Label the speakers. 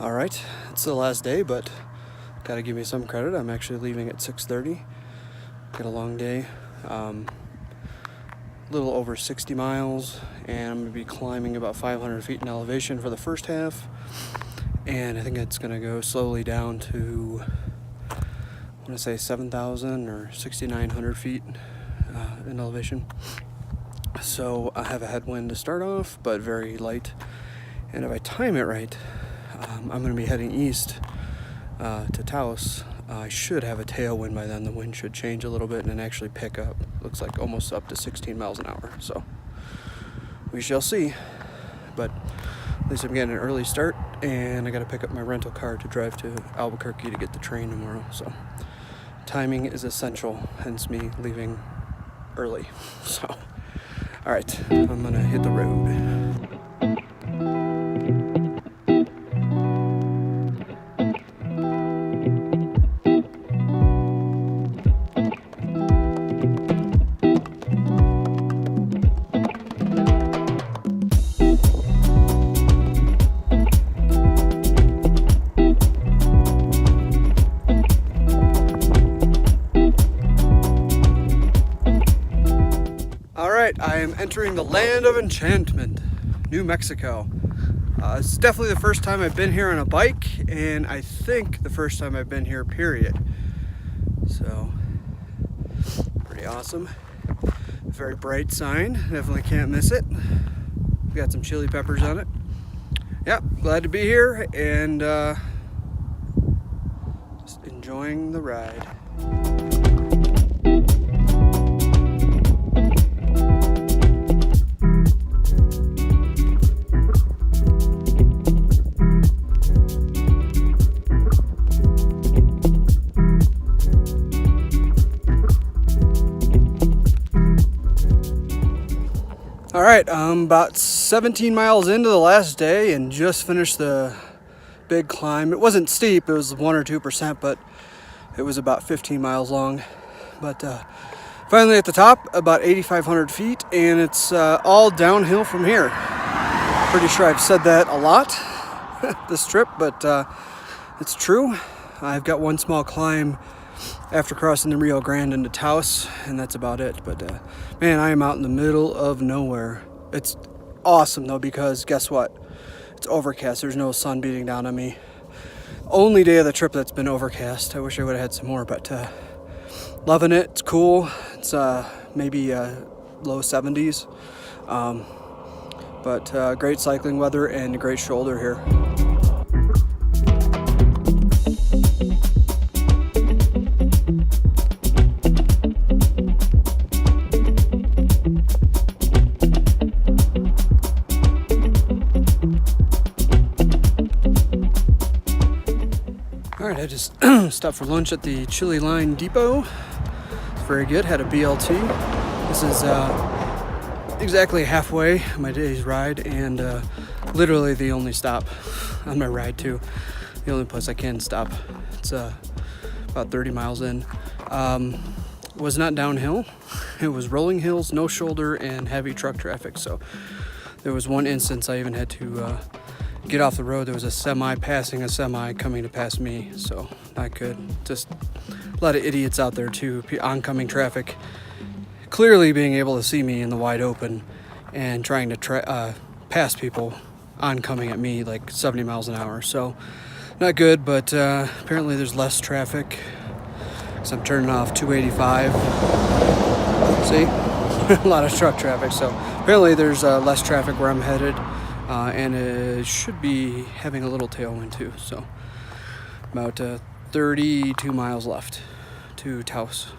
Speaker 1: All right, it's the last day, but gotta give me some credit. I'm actually leaving at 6:30. Got a long day, a little over 60 miles, and I'm gonna be climbing about 500 feet in elevation for the first half, and I think it's gonna go slowly down to, I want to say 7,000 or 6,900 feet in elevation. So I have a headwind to start off, but very light, and if I time it right, I'm going to be heading east to Taos. I should have a tailwind by then. The wind should change a little bit and actually pick up. Looks like almost up to 16 miles an hour. So we shall see. But at least I'm getting an early start, and I got to pick up my rental car to drive to Albuquerque to get the train tomorrow. So timing is essential, hence me leaving early. So, all right, I'm going to hit the road. I am entering the land of enchantment, New Mexico. It's definitely the first time I've been here on a bike, and I think the first time I've been here, period. So, pretty awesome. Very bright sign, definitely can't miss it. We got some chili peppers on it. Yeah, glad to be here, and just enjoying the ride. All right, I'm about 17 miles into the last day and just finished the big climb. It wasn't steep, it was 1 or 2%, but it was about 15 miles long. But finally at the top, about 8,500 feet, and it's all downhill from here. Pretty sure I've said that a lot this trip, but it's true. I've got one small climb after crossing the Rio Grande into Taos, and that's about it. But man, I am out in the middle of nowhere. It's awesome though, because guess what? It's overcast. There's no sun beating down on me. Only day of the trip that's been overcast. I wish I would have had some more, but loving it. It's cool. It's maybe low 70s, but great cycling weather and a great shoulder here. Alright, I just stopped for lunch at the Chili Line Depot. It's very good, had a BLT. This is exactly halfway my day's ride, and literally the only stop on my ride to. The only place I can stop. It's about 30 miles in. Was not downhill. It was rolling hills, no shoulder, and heavy truck traffic. So there was one instance I even had to get off the road. There was a semi passing a semi coming to pass me, so not good. Just a lot of idiots out there too, oncoming traffic, clearly being able to see me in the wide open and trying to pass people oncoming at me like 70 miles an hour. So not good, but apparently there's less traffic, so I'm turning off 285. See? A lot of truck traffic, so apparently there's less traffic where I'm headed. And it should be having a little tailwind too. So about 32 miles left to Taos.